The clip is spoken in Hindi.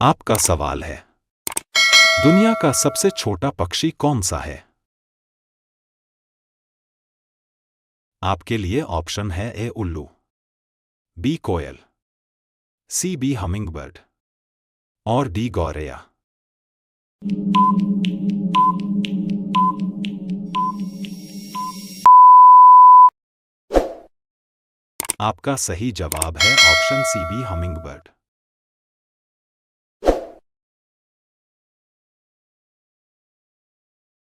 आपका सवाल है, दुनिया का सबसे छोटा पक्षी कौन सा है? आपके लिए ऑप्शन है ए उल्लू, बी कोयल, सी बी हमिंगबर्ड और डी गौरैया। आपका सही जवाब है ऑप्शन सी बी हमिंगबर्ड।